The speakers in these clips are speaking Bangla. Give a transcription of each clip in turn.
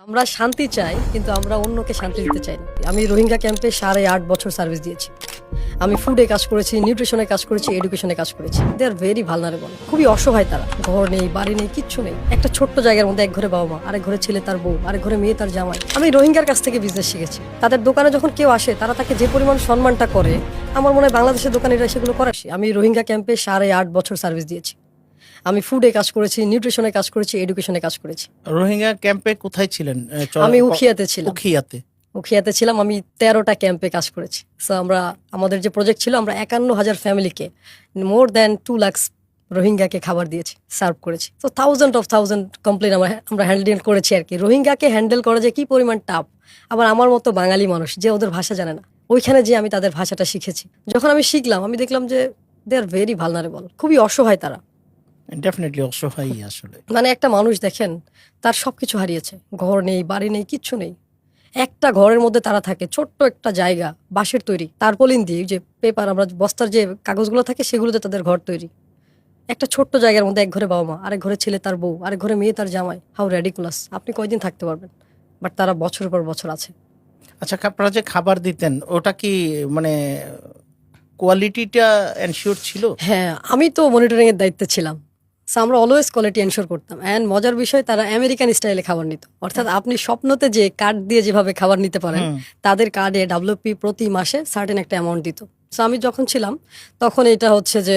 আমরা শান্তি চাই, কিন্তু আমরা অন্যকে শান্তি দিতে চাই না। আমি রোহিঙ্গা ক্যাম্পে 8.5 বছর সার্ভিস দিয়েছি। আমি ফুডে কাজ করেছি, নিউট্রিশনে কাজ করেছি, এডুকেশনে কাজ করেছি। দে আর ভেরি ভালনারেবল, খুবই অসহায় তারা। ঘর নেই, বাড়ি নেই, কিচ্ছু নেই। একটা ছোট্ট জায়গার মধ্যে এক ঘরে বাবা মা, আরেক ঘরে ছেলে তার বউ, আরেক ঘরে মেয়ে তার জামাই। আমি রোহিঙ্গার কাছ থেকে বিজনেস শিখেছি। তাদের দোকানে যখন কেউ আসে, তারা তাকে যে পরিমাণ সম্মানটা করে, আমার মনে হয় বাংলাদেশের দোকানিরা সেগুলো করে। আমি রোহিঙ্গা ক্যাম্পে 8.5 বছর সার্ভিস দিয়েছি। আমি ফুডে কাজ করেছি, নিউট্রিশনে কাজ করেছি, এডুকেশনে কাজ করেছি। রোহিঙ্গা ক্যাম্পে কোথায় ছিলেন? আমি উখিয়াতে ছিলাম। উখিয়াতে ছিলাম। আমি 13টা ক্যাম্পে কাজ করেছি। সো আমাদের যে প্রজেক্ট ছিল, আমরা 51,000 ফ্যামিলিকে, মোর দ্যান 2 লাখ রোহিঙ্গাকে খাবার দিয়েছি, সার্ভ করেছি। তো থাউজেন্ড কমপ্লেন আমরা হ্যান্ডেল করেছি আর কি। রোহিঙ্গাকে হ্যান্ডেল করা যে কি পরিমাণ টাফ। আবার আমার মতো বাঙালি মানুষ যে ওদের ভাষা জানে না, ওইখানে যে আমি তাদের ভাষাটা শিখেছি। যখন আমি শিখলাম, আমি দেখলাম যে দে আর ভেরি ভালনারেবল, খুবই অসহায় তারা। ডেফিনেটলি অসহায় আসলে। মানে একটা মানুষ দেখেন, তার সবকিছু হারিয়েছে, ঘর নেই, বাড়ি নেই, কিচ্ছু নেই। একটা ঘরের মধ্যে তারা থাকে, ছোট্ট একটা জায়গা, বাঁশের তৈরি, তারপলিন দিয়ে, যে পেপার, আমরা বস্তার যে কাগজগুলো থাকে সেগুলোতে তাদের ঘর তৈরি। একটা ছোট্ট জায়গার মধ্যে এক ঘরে বাবা মা, আরেক ঘরে ছেলে তার বউ, আরেক ঘরে মেয়ে তার জামাই। How ridiculous! আপনি কয়দিন থাকতে পারবেন? বাট তারা বছরের পর বছর আছে। আচ্ছা, আপনারা যে খাবার দিতেন, ওটা কি মানে কোয়ালিটিটা এনশিওর ছিল? হ্যাঁ, আমি তো মনিটরিং এর দায়িত্বে ছিলাম। সো আমরা অলওয়েজ কোয়ালিটি এনশোর করতাম। অ্যান্ড মজার বিষয়, তারা আমেরিকান স্টাইলে খাবার নিত। অর্থাৎ আপনি স্বপ্নতে যে কার্ড দিয়ে যেভাবে খাবার নিতে পারেন, তাদের কার্ডে ডাব্লিউপি প্রতি মাসে সার্টেন একটা অ্যামাউন্ট দিত। সো আমি যখন ছিলাম, তখন এটা হচ্ছে যে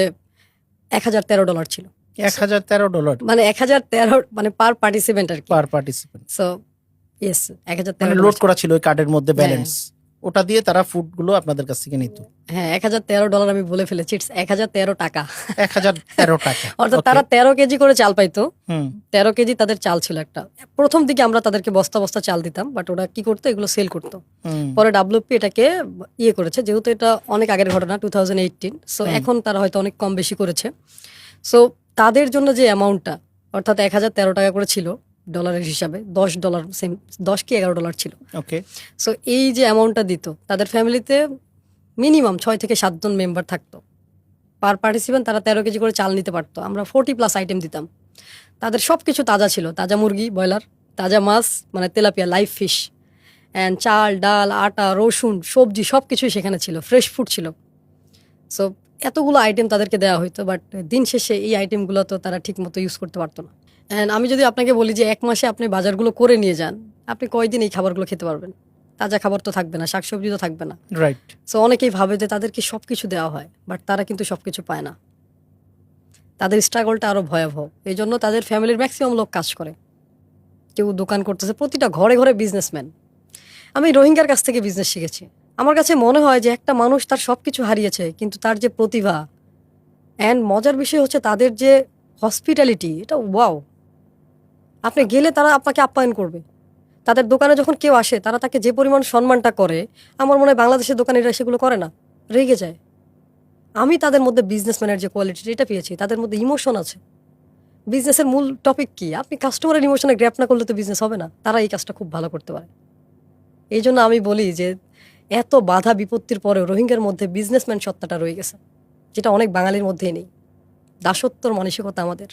$1,013 ছিল। $1,013 মানে 1,013, মানে পার পার্টিসিপেন্ট আর কি। পার পার্টিসিপেন্ট। সো ইয়েস, মানে 1,013 লোড করা ছিল ওই কার্ডের মধ্যে ব্যালেন্স। ওটা দিয়ে তারা ফুড গুলো আপনাদের কাছ থেকে নিত। হ্যাঁ, $1,013 আমি বলে ফেলেছি, ইটস 1,013 টাকা। 1,013 টাকা। অর্থাৎ তারা 13 কেজি করে চাল পাইতো। 13 কেজি তাদের চাল ছিল একটা। প্রথম দিকে আমরা তাদেরকে বস্তা বস্তা চাল দিতাম, বাট ওরা কি করতো, এগুলো সেল করতো। পরে ডাব্লিউপি এটাকে করেছে, যেহেতু এটা অনেক আগের ঘটনা, 2018। সো এখন তারা হয়তো অনেক কম বেশি করেছে। সো তাদের জন্য যে অ্যামাউন্টটা, অর্থাৎ 1,013 টাকা করে ছিল ডলারের হিসাবে, $10, সেম 10 কি $11 ছিল। ওকে। সো এই যে অ্যামাউন্টটা দিত, তাদের ফ্যামিলিতে মিনিমাম 6 থেকে 7 জন মেম্বার থাকতো। পার পার্টিসিপেন্ট তারা 13 কেজি করে চাল নিতে পারতো। আমরা 40+ আইটেম দিতাম। তাদের সব কিছু তাজা ছিল, তাজা মুরগি, ব্রয়লার, তাজা মাছ, মানে তেলাপিয়া, লাইভ ফিশ, অ্যান্ড চাল, ডাল, আটা, রসুন, সবজি, সব কিছুই সেখানে ছিল, ফ্রেশ ফুড ছিল। সো এতগুলো আইটেম তাদেরকে দেওয়া হতো, বাট দিন শেষে এই আইটেমগুলো তো তারা ঠিক মতো ইউজ করতে পারতো না। অ্যান্ড আমি যদি আপনাকে বলি যে 1 মাসে আপনি বাজারগুলো করে নিয়ে যান, আপনি কয়দিন এই খাবারগুলো খেতে পারবেন? তাজা খাবার তো থাকবে না, শাকসবজি তো থাকবে না। রাইট। সো অনেকেই ভাবে যে তাদেরকে সবকিছু দেওয়া হয়, বাট তারা কিন্তু সবকিছু পায় না। তাদের স্ট্রাগলটা আরো ভয়াবহ। এই জন্য তাদের ফ্যামিলির ম্যাক্সিমাম লোক কাজ করে, কেউ দোকান করতেছে, প্রতিটা ঘরে ঘরে বিজনেসম্যান। আমি রোহিঙ্গার কাছ থেকে বিজনেস শিখেছি। আমার কাছে মনে হয় যে একটা মানুষ তার সবকিছু হারিয়েছে, কিন্তু তার যে প্রতিভা, অ্যান্ড মজার বিষয় হচ্ছে তাদের যে হসপিটালিটি, এটা ওয়াও। আপনি গেলে তারা আপনাকে আপ্যায়ন করবে। তাদের দোকানে যখন কেউ আসে, তারা তাকে যে পরিমাণ সম্মানটা করে, আমার মনে হয় বাংলাদেশের দোকানিরা সেগুলো করে না, রেগে যায়। আমি তাদের মধ্যে বিজনেসম্যানের যে কোয়ালিটি, এটা পেয়েছি। তাদের মধ্যে ইমোশন আছে। বিজনেসের মূল টপিক কি? আপনি কাস্টমারের ইমোশনে গ্র্যাপ না করলে তো বিজনেস হবে না। তারা এই কাজটা খুব ভালো করতে পারে। এই জন্য আমি বলি যে এত বাধা বিপত্তির পরেও রোহিঙ্গার মধ্যে বিজনেসম্যান সত্তাটা রয়ে গেছে, যেটা অনেক বাঙালির মধ্যেই নেই। দাসত্বর মানসিকতা আমাদের।